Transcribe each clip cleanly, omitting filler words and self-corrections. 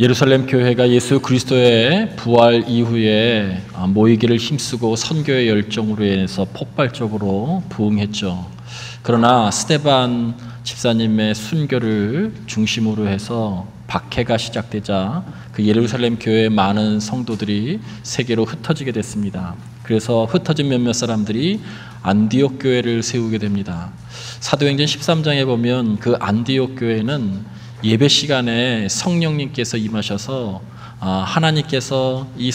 예루살렘 교회가 예수 그리스도의 부활 이후에 모이기를 힘쓰고 선교의 열정으로 인해서 폭발적으로 부흥했죠. 그러나 스데반 집사님의 순교를 중심으로 해서 박해가 시작되자 그 예루살렘 교회의 많은 성도들이 세계로 흩어지게 됐습니다. 그래서 흩어진 몇몇 사람들이 안디옥 교회를 세우게 됩니다. 사도행전 13장에 보면 그 안디옥 교회는 예배 시간에 성령님께서 임하셔서 하나님께서 이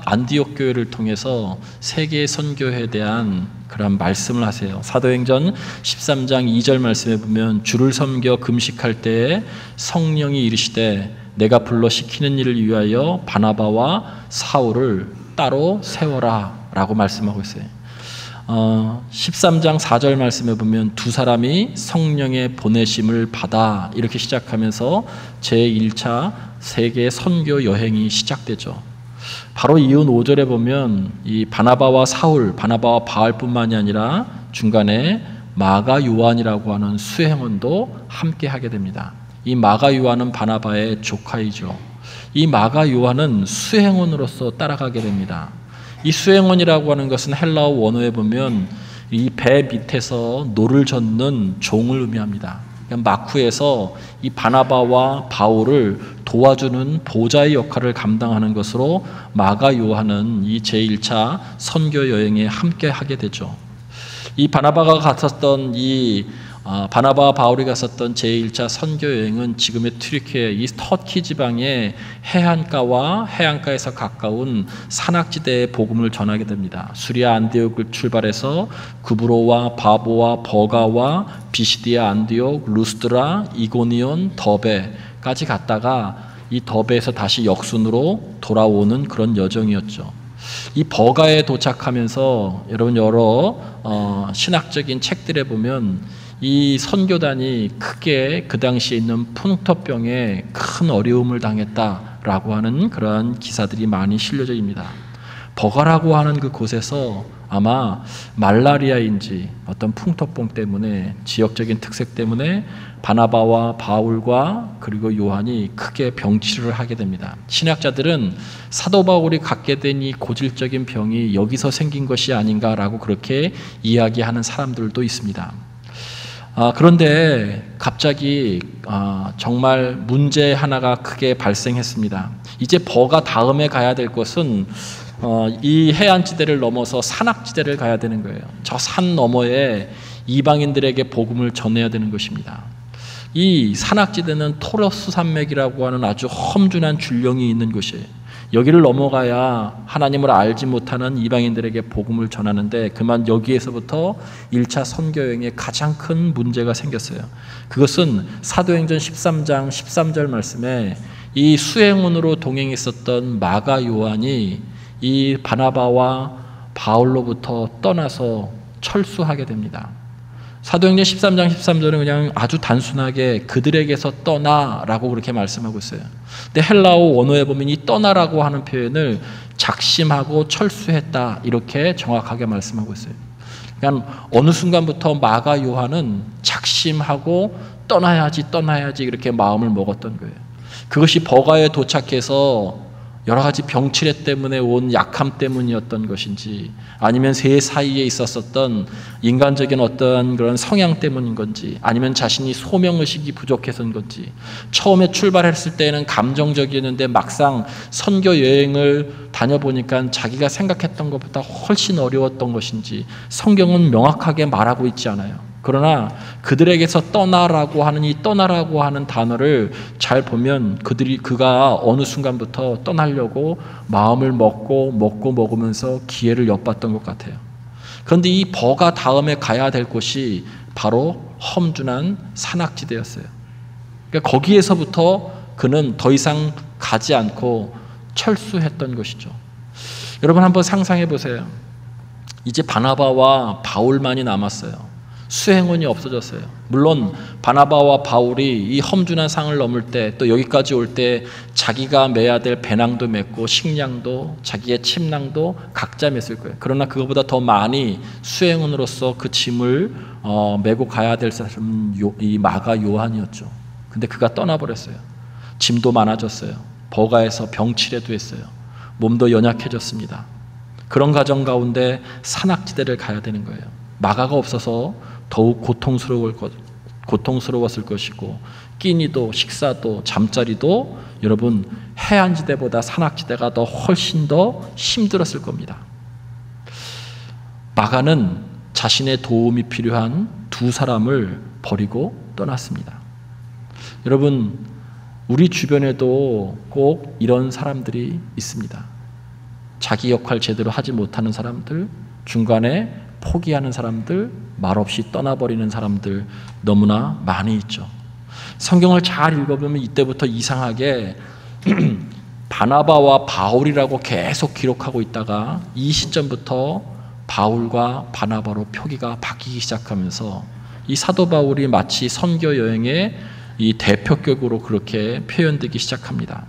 안디옥 교회를 통해서 세계 선교에 대한 그런 말씀을 하세요. 사도행전 13장 2절 말씀에 보면 주를 섬겨 금식할 때에 성령이 이르시되 내가 불러 시키는 일을 위하여 바나바와 사울을 따로 세워라 라고 말씀하고 있어요. 13장 4절 말씀에 보면 두 사람이 성령의 보내심을 받아 이렇게 시작하면서 제1차 세계 선교 여행이 시작되죠. 바로 이은 5절에 보면 이 바나바와 사울, 바나바와 바울뿐만이 아니라 중간에 마가 요한이라고 하는 수행원도 함께 하게 됩니다. 이 마가 요한은 바나바의 조카이죠. 이 마가 요한은 수행원으로서 따라가게 됩니다. 이 수행원이라고 하는 것은 헬라어 원어에 보면 이 배 밑에서 노를 젓는 종을 의미합니다. 마쿠에서 이 바나바와 바울을 도와주는 보좌의 역할을 감당하는 것으로 마가 요한은 이 제1차 선교 여행에 함께 하게 되죠. 이 바나바가 갔었던 바나바와 바울이 갔었던 제1차 선교 여행은 지금의 튀르키예 이 터키 지방의 해안가와 해안가에서 가까운 산악지대의 복음을 전하게 됩니다. 수리아 안디옥을 출발해서 구브로와 바보와 버가와 비시디아 안디옥, 루스드라, 이고니온, 더베까지 갔다가 이 더베에서 다시 역순으로 돌아오는 그런 여정이었죠. 이 버가에 도착하면서 여러분 여러 신학적인 책들에 보면 이 선교단이 크게 그 당시에 있는 풍토병에 큰 어려움을 당했다라고 하는 그러한 기사들이 많이 실려져 있습니다. 버가라고 하는 그 곳에서 아마 말라리아인지 어떤 풍토병 때문에 지역적인 특색 때문에 바나바와 바울과 그리고 요한이 크게 병치를 하게 됩니다. 신학자들은 사도 바울이 갖게 된 이 고질적인 병이 여기서 생긴 것이 아닌가라고 그렇게 이야기하는 사람들도 있습니다. 그런데 갑자기 정말 문제 하나가 크게 발생했습니다. 이제 버가 다음에 가야 될 것은 이 해안지대를 넘어서 산악지대를 가야 되는 거예요. 저 산 너머에 이방인들에게 복음을 전해야 되는 것입니다. 이 산악지대는 토로스 산맥이라고 하는 아주 험준한 줄령이 있는 곳이에요. 여기를 넘어가야 하나님을 알지 못하는 이방인들에게 복음을 전하는데 그만 여기에서부터 1차 선교여행에 가장 큰 문제가 생겼어요. 그것은 사도행전 13장 13절 말씀에 이 수행원으로 동행했었던 마가 요한이 이 바나바와 바울로부터 떠나서 철수하게 됩니다. 사도행전 13장 13절은 그냥 아주 단순하게 그들에게서 떠나라고 그렇게 말씀하고 있어요. 근데 헬라어 원어에 보면 이 떠나라고 하는 표현을 작심하고 철수했다 이렇게 정확하게 말씀하고 있어요. 그러니까 어느 순간부터 마가 요한은 작심하고 떠나야지 이렇게 마음을 먹었던 거예요. 그것이 버가에 도착해서 여러 가지 병치레 때문에 온 약함 때문이었던 것인지 아니면 새 사이에 있었던 인간적인 어떤 그런 성향 때문인 건지 아니면 자신이 소명의식이 부족해서인 건지 처음에 출발했을 때는 감정적이었는데 막상 선교 여행을 다녀보니까 자기가 생각했던 것보다 훨씬 어려웠던 것인지 성경은 명확하게 말하고 있지 않아요. 그러나 그들에게서 떠나라고 하는 이 떠나라고 하는 단어를 잘 보면 그가 어느 순간부터 떠나려고 마음을 먹으면서 기회를 엿봤던 것 같아요. 그런데 이 버가 다음에 가야 될 곳이 바로 험준한 산악지대였어요. 그러니까 거기에서부터 그는 더 이상 가지 않고 철수했던 것이죠. 여러분 한번 상상해 보세요. 이제 바나바와 바울만이 남았어요. 수행원이 없어졌어요. 물론 바나바와 바울이 이 험준한 상을 넘을 때 또 여기까지 올 때 자기가 메야 될 배낭도 맸고 식량도 자기의 침낭도 각자 맸을 거예요. 그러나 그것보다 더 많이 수행원으로서 그 짐을 메고 가야 될 사람은 이 마가 요한이었죠. 근데 그가 떠나버렸어요. 짐도 많아졌어요. 버가에서 병치레도 했어요. 몸도 연약해졌습니다. 그런 가정 가운데 산악지대를 가야 되는 거예요. 마가가 없어서 더욱 고통스러웠을 것이고, 끼니도 식사도 잠자리도 여러분 해안지대보다 산악지대가 더 훨씬 더 힘들었을 겁니다. 마가는 자신의 도움이 필요한 두 사람을 버리고 떠났습니다. 여러분, 우리 주변에도 꼭 이런 사람들이 있습니다. 자기 역할 제대로 하지 못하는 사람들, 중간에 포기하는 사람들, 말없이 떠나버리는 사람들 너무나 많이 있죠. 성경을 잘 읽어보면 이때부터 이상하게 바나바와 바울이라고 계속 기록하고 있다가 이 시점부터 바울과 바나바로 표기가 바뀌기 시작하면서 이 사도 바울이 마치 선교 여행의 이 대표격으로 그렇게 표현되기 시작합니다.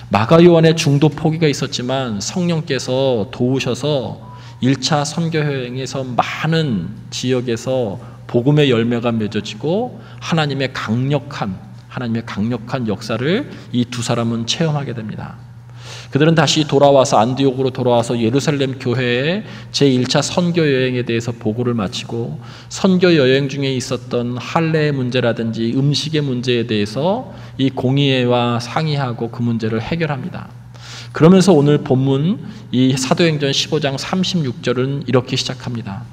마가 요한의 중도 포기가 있었지만 성령께서 도우셔서 1차 선교 여행에서 많은 지역에서 복음의 열매가 맺어지고 하나님의 강력한 역사를 이 두 사람은 체험하게 됩니다. 그들은 다시 돌아와서 안디옥으로 돌아와서 예루살렘 교회에 제1차 선교 여행에 대해서 보고를 마치고 선교 여행 중에 있었던 할례의 문제라든지 음식의 문제에 대해서 이 공의회와 상의하고 그 문제를 해결합니다. 그러면서 오늘 본문 이 사도행전 15장 36절은 이렇게 시작합니다.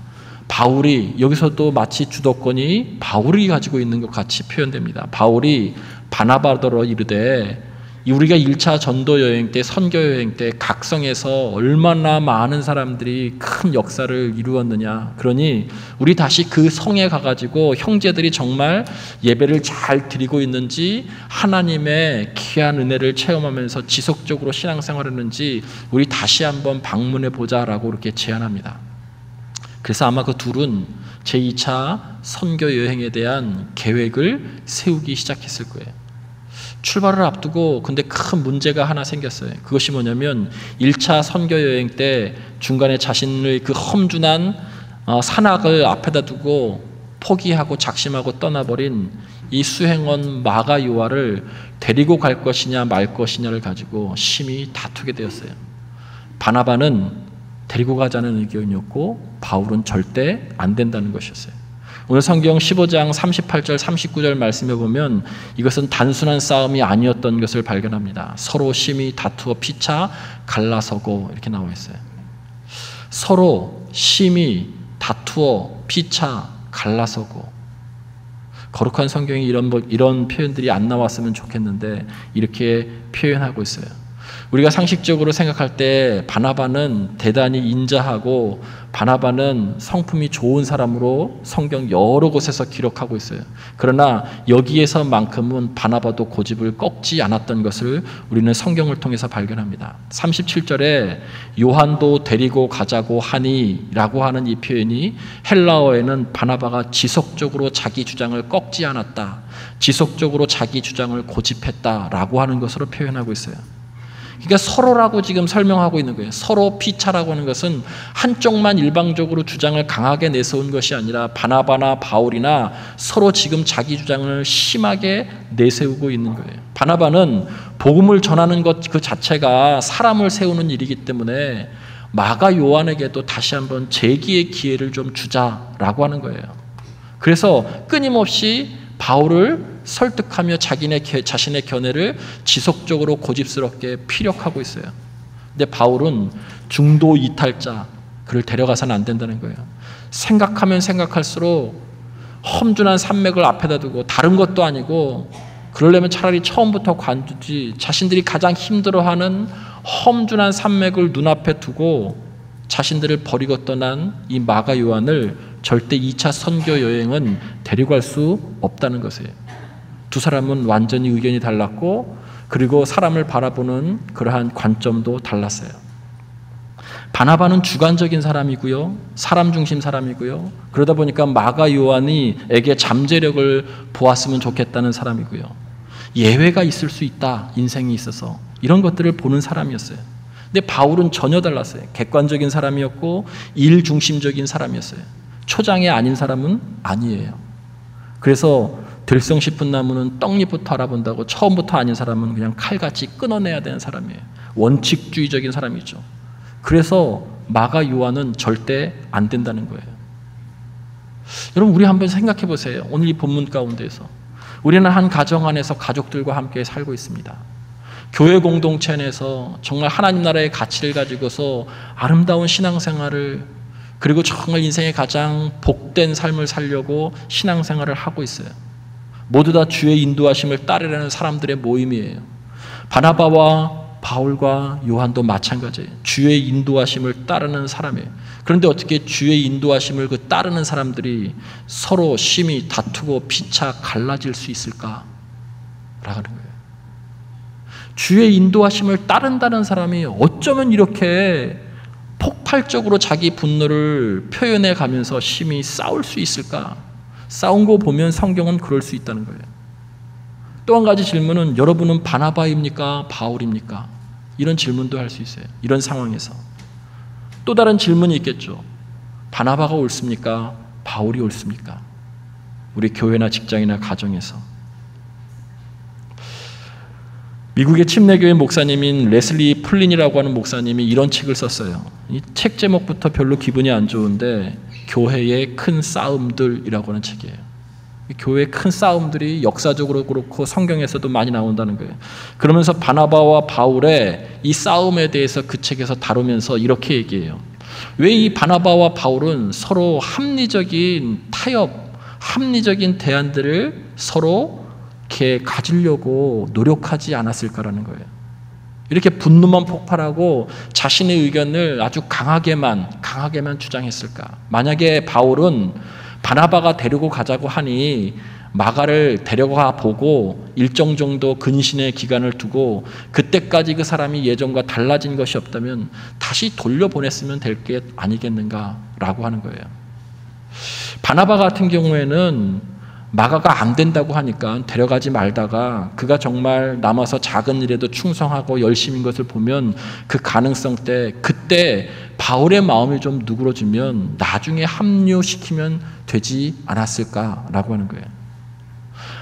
바울이, 여기서도 마치 주도권이 바울이 가지고 있는 것 같이 표현됩니다. 바울이 바나바더러 이르되, 우리가 1차 전도 여행 때, 선교 여행 때 각성에서 얼마나 많은 사람들이 큰 역사를 이루었느냐. 그러니 우리 다시 그 성에 가가지고 형제들이 정말 예배를 잘 드리고 있는지, 하나님의 귀한 은혜를 체험하면서 지속적으로 신앙생활을 했는지 우리 다시 한번 방문해 보자라고 이렇게 제안합니다. 그래서 아마 그 둘은 제2차 선교 여행에 대한 계획을 세우기 시작했을 거예요. 출발을 앞두고 근데 큰 문제가 하나 생겼어요. 그것이 뭐냐면 1차 선교 여행 때 중간에 자신의 그 험준한 산악을 앞에다 두고 포기하고 작심하고 떠나버린 이 수행원 마가 요한을 데리고 갈 것이냐 말 것이냐를 가지고 심히 다투게 되었어요. 바나바는 데리고 가자는 의견이었고 바울은 절대 안 된다는 것이었어요. 오늘 성경 15장 38절 39절 말씀에 보면 이것은 단순한 싸움이 아니었던 것을 발견합니다. 서로 심히 다투어 피차 갈라서고 이렇게 나와 있어요. 서로 심히 다투어 피차 갈라서고. 거룩한 성경에 이런 표현들이 안 나왔으면 좋겠는데 이렇게 표현하고 있어요. 우리가 상식적으로 생각할 때 바나바는 대단히 인자하고 바나바는 성품이 좋은 사람으로 성경 여러 곳에서 기록하고 있어요. 그러나 여기에서만큼은 바나바도 고집을 꺾지 않았던 것을 우리는 성경을 통해서 발견합니다. 37절에 요한도 데리고 가자고 하니 라고 하는 이 표현이 헬라어에는 바나바가 지속적으로 자기 주장을 꺾지 않았다, 지속적으로 자기 주장을 고집했다라고 하는 것으로 표현하고 있어요. 그러니까 서로라고 지금 설명하고 있는 거예요. 서로 피차라고 하는 것은 한쪽만 일방적으로 주장을 강하게 내세운 것이 아니라 바나바나 바울이나 서로 지금 자기 주장을 심하게 내세우고 있는 거예요. 바나바는 복음을 전하는 것 그 자체가 사람을 세우는 일이기 때문에 마가 요한에게도 다시 한번 재기의 기회를 좀 주자라고 하는 거예요. 그래서 끊임없이 바울을 설득하며 자신의 견해를 지속적으로 고집스럽게 피력하고 있어요. 근데 바울은 중도 이탈자, 그를 데려가서는 안 된다는 거예요. 생각하면 생각할수록 험준한 산맥을 앞에다 두고 다른 것도 아니고 그러려면 차라리 처음부터 관두지, 자신들이 가장 힘들어하는 험준한 산맥을 눈앞에 두고 자신들을 버리고 떠난 이 마가 요한을 절대 2차 선교 여행은 데려갈 수 없다는 것이에요. 두 사람은 완전히 의견이 달랐고 그리고 사람을 바라보는 그러한 관점도 달랐어요. 바나바는 주관적인 사람이고요, 사람 중심 사람이고요, 그러다 보니까 마가 요한에게 잠재력을 보았으면 좋겠다는 사람이고요, 예외가 있을 수 있다, 인생에 있어서 이런 것들을 보는 사람이었어요. 근데 바울은 전혀 달랐어요. 객관적인 사람이었고 일 중심적인 사람이었어요. 초장이 아닌 사람은 아니에요. 그래서 들성 싶은 나무는 떡잎부터 알아본다고 처음부터 아닌 사람은 그냥 칼같이 끊어내야 되는 사람이에요. 원칙주의적인 사람이죠. 그래서 마가 요한은 절대 안 된다는 거예요. 여러분, 우리 한번 생각해 보세요. 오늘 이 본문 가운데에서 우리는 한 가정 안에서 가족들과 함께 살고 있습니다. 교회 공동체 안에서 정말 하나님 나라의 가치를 가지고서 아름다운 신앙생활을, 그리고 정말 인생의 가장 복된 삶을 살려고 신앙생활을 하고 있어요. 모두 다 주의 인도하심을 따르려는 사람들의 모임이에요. 바나바와 바울과 요한도 마찬가지예요. 주의 인도하심을 따르는 사람이에요. 그런데 어떻게 주의 인도하심을 따르는 사람들이 서로 심히 다투고 피차 갈라질 수 있을까? 라는 거예요. 주의 인도하심을 따른다는 사람이 어쩌면 이렇게 폭발적으로 자기 분노를 표현해 가면서 심히 싸울 수 있을까? 싸운 거 보면 성경은 그럴 수 있다는 거예요. 또 한 가지 질문은, 여러분은 바나바입니까? 바울입니까? 이런 질문도 할 수 있어요. 이런 상황에서. 또 다른 질문이 있겠죠. 바나바가 옳습니까? 바울이 옳습니까? 우리 교회나 직장이나 가정에서. 미국의 침례교회 목사님인 레슬리 플린이라고 하는 목사님이 이런 책을 썼어요. 이 책 제목부터 별로 기분이 안 좋은데, 교회의 큰 싸움들이라고 하는 책이에요. 교회의 큰 싸움들이 역사적으로 그렇고 성경에서도 많이 나온다는 거예요. 그러면서 바나바와 바울의 이 싸움에 대해서 그 책에서 다루면서 이렇게 얘기해요. 왜 이 바나바와 바울은 서로 합리적인 타협, 합리적인 대안들을 서로 이렇게 가지려고 노력하지 않았을까라는 거예요. 이렇게 분노만 폭발하고 자신의 의견을 아주 강하게만 주장했을까? 만약에 바울은 바나바가 데리고 가자고 하니 마가를 데려가 보고 일정 정도 근신의 기간을 두고 그때까지 그 사람이 예전과 달라진 것이 없다면 다시 돌려보냈으면 될 게 아니겠는가라고 하는 거예요. 바나바 같은 경우에는 마가가 안 된다고 하니까 데려가지 말다가 그가 정말 남아서 작은 일에도 충성하고 열심인 것을 보면 그 가능성 때 그때 바울의 마음이 좀 누그러지면 나중에 합류시키면 되지 않았을까라고 하는 거예요.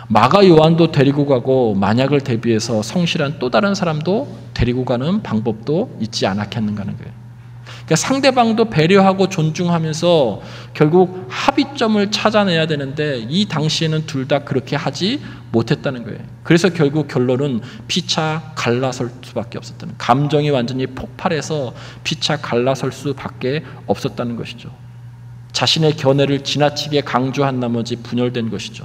마가 요한도 데리고 가고 만약을 대비해서 성실한 또 다른 사람도 데리고 가는 방법도 있지 않았겠는가 하는 거예요. 그러니까 상대방도 배려하고 존중하면서 결국 합의점을 찾아내야 되는데 이 당시에는 둘 다 그렇게 하지 못했다는 거예요. 그래서 결국 결론은 피차 갈라설 수밖에 없었다는 거예요. 감정이 완전히 폭발해서 피차 갈라설 수밖에 없었다는 것이죠. 자신의 견해를 지나치게 강조한 나머지 분열된 것이죠.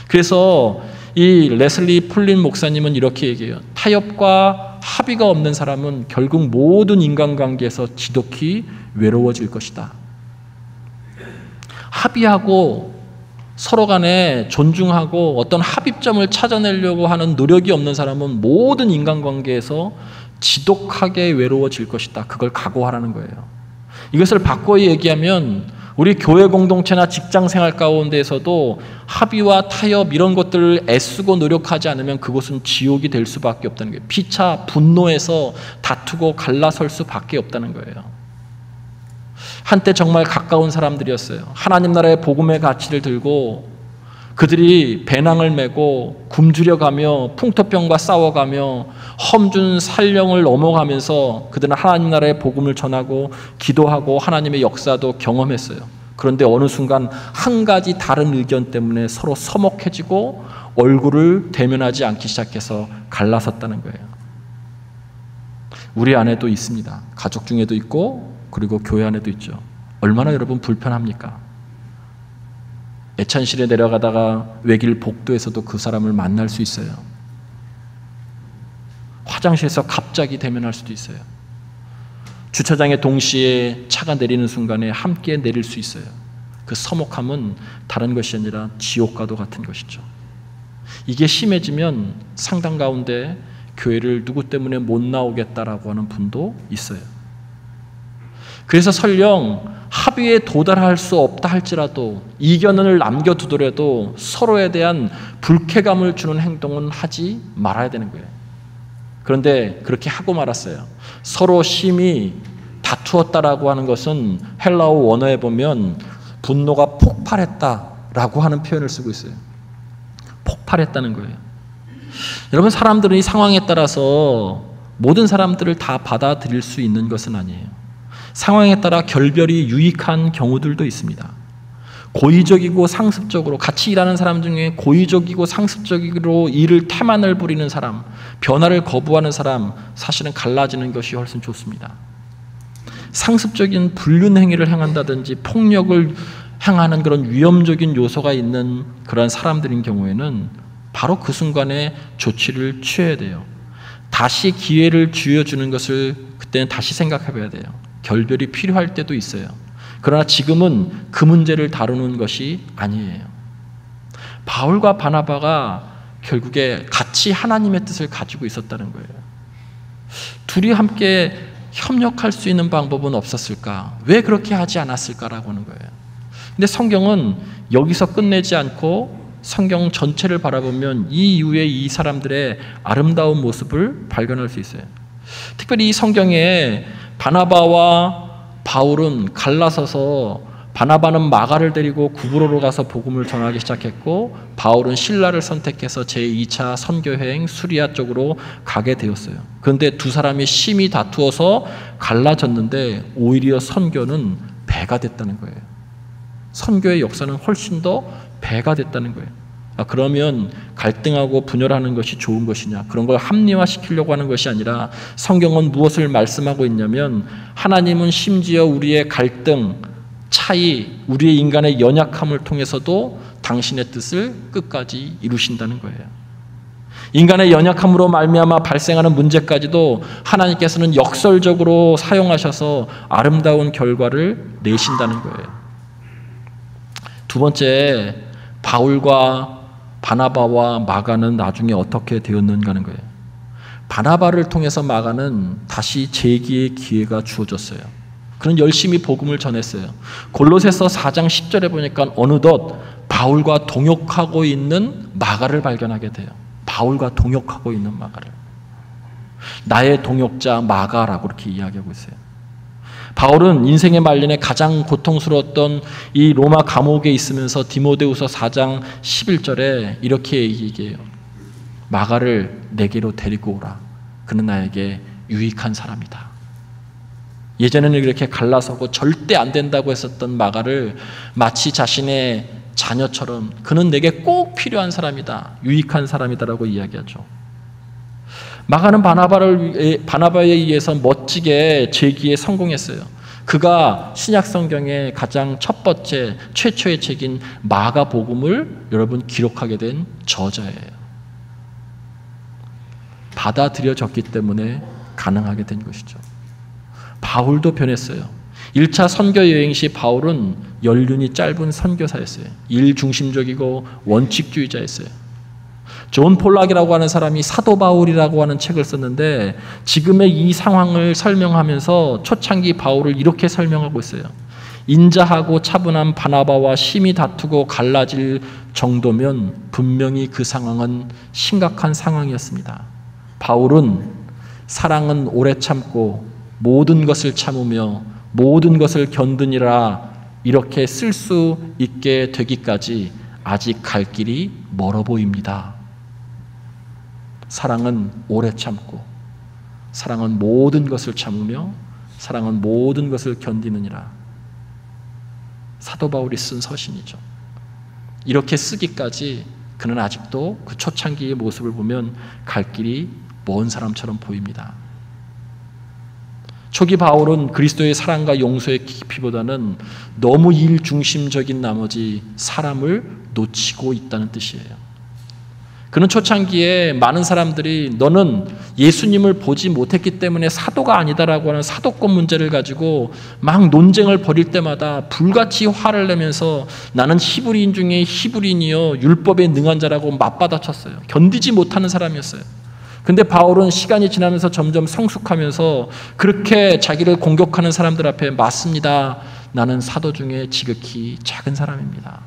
그래서 이 레슬리 플린 목사님은 이렇게 얘기해요. 타협과 합의가 없는 사람은 결국 모든 인간관계에서 지독히 외로워질 것이다. 합의하고 서로 간에 존중하고 어떤 합의점을 찾아내려고 하는 노력이 없는 사람은 모든 인간관계에서 지독하게 외로워질 것이다. 그걸 각오하라는 거예요. 이것을 바꿔 얘기하면 우리 교회 공동체나 직장 생활 가운데에서도 합의와 타협 이런 것들을 애쓰고 노력하지 않으면 그곳은 지옥이 될 수밖에 없다는 거예요. 피차 분노해서 다투고 갈라설 수밖에 없다는 거예요. 한때 정말 가까운 사람들이었어요. 하나님 나라의 복음의 가치를 들고 그들이 배낭을 메고 굶주려가며 풍토병과 싸워가며 험준 산령을 넘어가면서 그들은 하나님 나라의 복음을 전하고 기도하고 하나님의 역사도 경험했어요. 그런데 어느 순간 한 가지 다른 의견 때문에 서로 서먹해지고 얼굴을 대면하지 않기 시작해서 갈라섰다는 거예요. 우리 안에도 있습니다. 가족 중에도 있고 그리고 교회 안에도 있죠. 얼마나 여러분 불편합니까? 애찬실에 내려가다가 외길 복도에서도 그 사람을 만날 수 있어요. 화장실에서 갑자기 대면할 수도 있어요. 주차장에 동시에 차가 내리는 순간에 함께 내릴 수 있어요. 그 서먹함은 다른 것이 아니라 지옥과도 같은 것이죠. 이게 심해지면 상당 가운데 교회를 누구 때문에 못 나오겠다라고 하는 분도 있어요. 그래서 설령 합의에 도달할 수 없다 할지라도 이견을 남겨두더라도 서로에 대한 불쾌감을 주는 행동은 하지 말아야 되는 거예요. 그런데 그렇게 하고 말았어요. 서로 심히 다투었다라고 하는 것은 헬라어 원어에 보면 분노가 폭발했다라고 하는 표현을 쓰고 있어요. 폭발했다는 거예요. 여러분, 사람들은 이 상황에 따라서 모든 사람들을 다 받아들일 수 있는 것은 아니에요. 상황에 따라 결별이 유익한 경우들도 있습니다. 고의적이고 상습적으로 같이 일하는 사람 중에 고의적이고 상습적으로 일을 태만을 부리는 사람, 변화를 거부하는 사람, 사실은 갈라지는 것이 훨씬 좋습니다. 상습적인 불륜 행위를 행한다든지 폭력을 행하는 그런 위험적인 요소가 있는 그런 사람들인 경우에는 바로 그 순간에 조치를 취해야 돼요. 다시 기회를 쥐어주는 것을 그때는 다시 생각해 봐야 돼요. 결별이 필요할 때도 있어요. 그러나 지금은 그 문제를 다루는 것이 아니에요. 바울과 바나바가 결국에 같이 하나님의 뜻을 가지고 있었다는 거예요. 둘이 함께 협력할 수 있는 방법은 없었을까? 왜 그렇게 하지 않았을까라고 하는 거예요. 근데 성경은 여기서 끝내지 않고 성경 전체를 바라보면 이 이후에 이 사람들의 아름다운 모습을 발견할 수 있어요. 특별히 이 성경에 바나바와 바울은 갈라서서 바나바는 마가를 데리고 구브로로 가서 복음을 전하기 시작했고 바울은 실라를 선택해서 제2차 선교여행 수리아 쪽으로 가게 되었어요. 그런데 두 사람이 심히 다투어서 갈라졌는데 오히려 선교는 배가 됐다는 거예요. 선교의 역사는 훨씬 더 배가 됐다는 거예요. 그러면 갈등하고 분열하는 것이 좋은 것이냐? 그런 걸 합리화시키려고 하는 것이 아니라 성경은 무엇을 말씀하고 있냐면 하나님은 심지어 우리의 갈등, 차이, 우리의 인간의 연약함을 통해서도 당신의 뜻을 끝까지 이루신다는 거예요. 인간의 연약함으로 말미암아 발생하는 문제까지도 하나님께서는 역설적으로 사용하셔서 아름다운 결과를 내신다는 거예요. 두 번째, 바울과 바나바와 마가는 나중에 어떻게 되었는가 하는 거예요. 바나바를 통해서 마가는 다시 재기의 기회가 주어졌어요. 그는 열심히 복음을 전했어요. 골로새서 4장 10절에 보니까 어느덧 바울과 동역하고 있는 마가를 발견하게 돼요. 바울과 동역하고 있는 마가를. 나의 동역자 마가라고 이렇게 이야기하고 있어요. 바울은 인생의 말년에 가장 고통스러웠던 이 로마 감옥에 있으면서 디모데후서 4장 11절에 이렇게 얘기해요. 마가를 내게로 데리고 오라. 그는 나에게 유익한 사람이다. 예전에는 이렇게 갈라서고 절대 안 된다고 했었던 마가를 마치 자신의 자녀처럼 그는 내게 꼭 필요한 사람이다. 유익한 사람이다라고 이야기하죠. 마가는 바나바에 의해서 멋지게 재기에 성공했어요. 그가 신약 성경의 가장 첫 번째 최초의 책인 마가복음을 여러분 기록하게 된 저자예요. 받아들여졌기 때문에 가능하게 된 것이죠. 바울도 변했어요. 1차 선교 여행 시 바울은 연륜이 짧은 선교사였어요. 일 중심적이고 원칙주의자였어요. 존 폴락이라고 하는 사람이 사도 바울이라고 하는 책을 썼는데 지금의 이 상황을 설명하면서 초창기 바울을 이렇게 설명하고 있어요. 인자하고 차분한 바나바와 심히 다투고 갈라질 정도면 분명히 그 상황은 심각한 상황이었습니다. 바울은 사랑은 오래 참고 모든 것을 참으며 모든 것을 견디니라 이렇게 쓸 수 있게 되기까지 아직 갈 길이 멀어 보입니다. 사랑은 오래 참고 사랑은 모든 것을 참으며 사랑은 모든 것을 견디느니라. 사도 바울이 쓴 서신이죠. 이렇게 쓰기까지 그는 아직도 그 초창기의 모습을 보면 갈 길이 먼 사람처럼 보입니다. 초기 바울은 그리스도의 사랑과 용서의 깊이보다는 너무 일 중심적인 나머지 사람을 놓치고 있다는 뜻이에요. 그는 초창기에 많은 사람들이 너는 예수님을 보지 못했기 때문에 사도가 아니다라고 하는 사도권 문제를 가지고 막 논쟁을 벌일 때마다 불같이 화를 내면서 나는 히브리인 중에 히브리인이요 율법에 능한 자라고 맞받아쳤어요. 견디지 못하는 사람이었어요. 근데 바울은 시간이 지나면서 점점 성숙하면서 그렇게 자기를 공격하는 사람들 앞에 맞습니다. 나는 사도 중에 지극히 작은 사람입니다.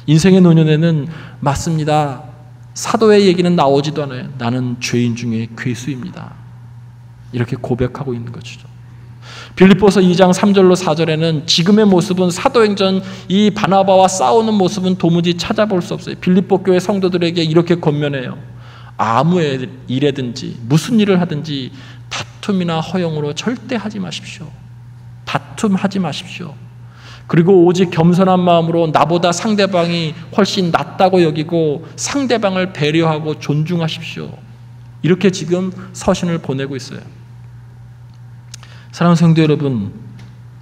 인생의 노년에는 맞습니다. 사도의 얘기는 나오지도 않아요. 나는 죄인 중에 괴수입니다. 이렇게 고백하고 있는 것이죠. 빌립보서 2장 3절로 4절에는 지금의 모습은 사도행전 이 바나바와 싸우는 모습은 도무지 찾아볼 수 없어요. 빌립보 교회 성도들에게 이렇게 권면해요. 아무 일에든지 무슨 일을 하든지 다툼이나 허용으로 절대 하지 마십시오. 다툼하지 마십시오. 그리고 오직 겸손한 마음으로 나보다 상대방이 훨씬 낫다고 여기고 상대방을 배려하고 존중하십시오. 이렇게 지금 서신을 보내고 있어요. 사랑하는 성도 여러분,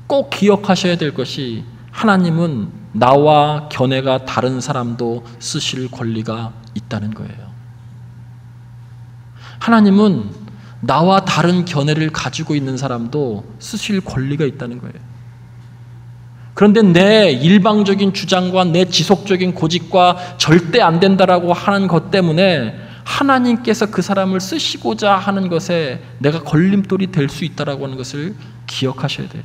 꼭 기억하셔야 될 것이 하나님은 나와 견해가 다른 사람도 쓰실 권리가 있다는 거예요. 하나님은 나와 다른 견해를 가지고 있는 사람도 쓰실 권리가 있다는 거예요. 그런데 내 일방적인 주장과 내 지속적인 고집과 절대 안 된다라고 하는 것 때문에 하나님께서 그 사람을 쓰시고자 하는 것에 내가 걸림돌이 될 수 있다라고 하는 것을 기억하셔야 돼요.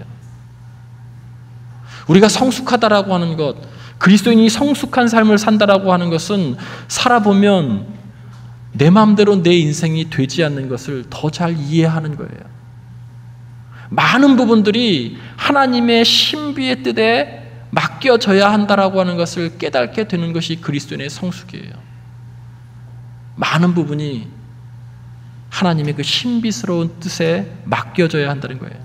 우리가 성숙하다라고 하는 것, 그리스도인이 성숙한 삶을 산다라고 하는 것은 살아보면 내 마음대로 내 인생이 되지 않는 것을 더 잘 이해하는 거예요. 많은 부분들이 하나님의 신비의 뜻에 맡겨져야 한다라고 하는 것을 깨닫게 되는 것이 그리스도인의 성숙이에요. 많은 부분이 하나님의 그 신비스러운 뜻에 맡겨져야 한다는 거예요.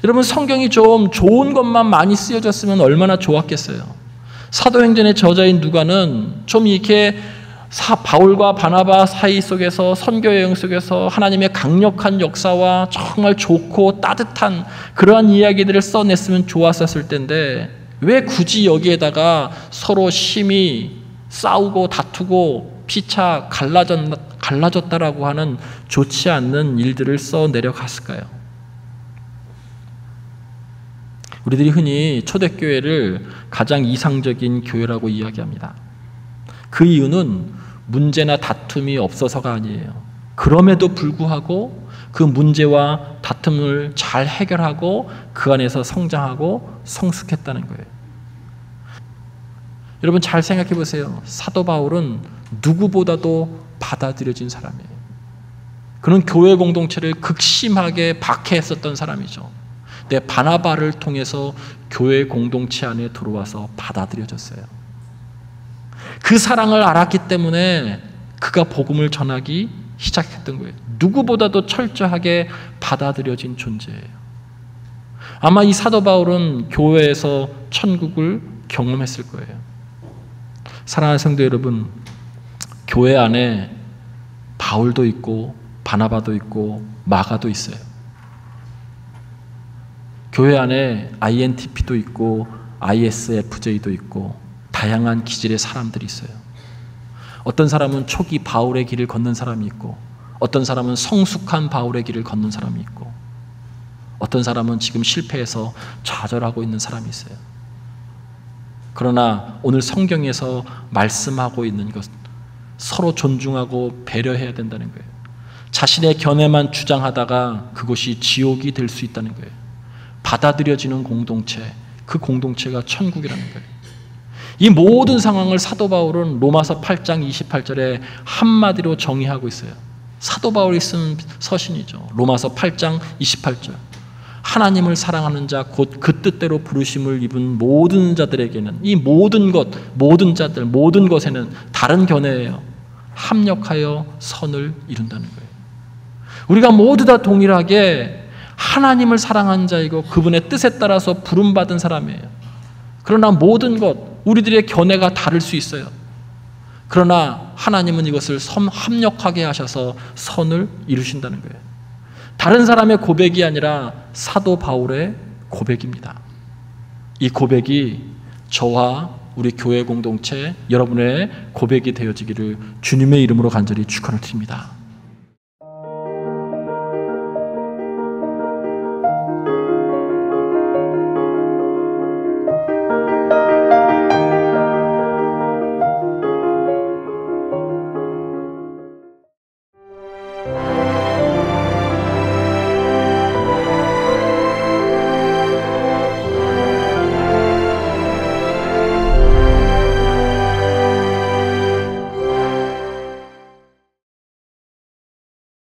여러분, 성경이 좀 좋은 것만 많이 쓰여졌으면 얼마나 좋았겠어요. 사도행전의 저자인 누가는 좀 이렇게 바울과 바나바 사이 속에서 선교 여행 속에서 하나님의 강력한 역사와 정말 좋고 따뜻한 그러한 이야기들을 써냈으면 좋았었을 텐데 왜 굳이 여기에다가 서로 심히 싸우고 다투고 피차 갈라졌다라고 하는 좋지 않는 일들을 써내려갔을까요? 우리들이 흔히 초대교회를 가장 이상적인 교회라고 이야기합니다. 그 이유는 문제나 다툼이 없어서가 아니에요. 그럼에도 불구하고 그 문제와 다툼을 잘 해결하고 그 안에서 성장하고 성숙했다는 거예요. 여러분, 잘 생각해 보세요. 사도 바울은 누구보다도 받아들여진 사람이에요. 그는 교회 공동체를 극심하게 박해했었던 사람이죠. 근데 바나바를 통해서 교회 공동체 안에 들어와서 받아들여졌어요. 그 사랑을 알았기 때문에 그가 복음을 전하기 시작했던 거예요. 누구보다도 철저하게 받아들여진 존재예요. 아마 이 사도 바울은 교회에서 천국을 경험했을 거예요. 사랑하는 성도 여러분, 교회 안에 바울도 있고 바나바도 있고 마가도 있어요. 교회 안에 INTP도 있고 ISFJ도 있고 다양한 기질의 사람들이 있어요. 어떤 사람은 초기 바울의 길을 걷는 사람이 있고 어떤 사람은 성숙한 바울의 길을 걷는 사람이 있고 어떤 사람은 지금 실패해서 좌절하고 있는 사람이 있어요. 그러나 오늘 성경에서 말씀하고 있는 것, 서로 존중하고 배려해야 된다는 거예요. 자신의 견해만 주장하다가 그것이 지옥이 될 수 있다는 거예요. 받아들여지는 공동체, 그 공동체가 천국이라는 거예요. 이 모든 상황을 사도 바울은 로마서 8장 28절에 한마디로 정의하고 있어요. 사도 바울이 쓴 서신이죠. 로마서 8장 28절. 하나님을 사랑하는 자, 곧 그 뜻대로 부르심을 입은 모든 자들에게는, 이 모든 것, 모든 자들, 모든 것에는 다른 견해예요. 합력하여 선을 이룬다는 거예요. 우리가 모두 다 동일하게 하나님을 사랑하는 자이고 그분의 뜻에 따라서 부름받은 사람이에요. 그러나 모든 것, 우리들의 견해가 다를 수 있어요. 그러나 하나님은 이것을 합력하게 하셔서 선을 이루신다는 거예요. 다른 사람의 고백이 아니라 사도 바울의 고백입니다. 이 고백이 저와 우리 교회 공동체 여러분의 고백이 되어지기를 주님의 이름으로 간절히 축원을 드립니다.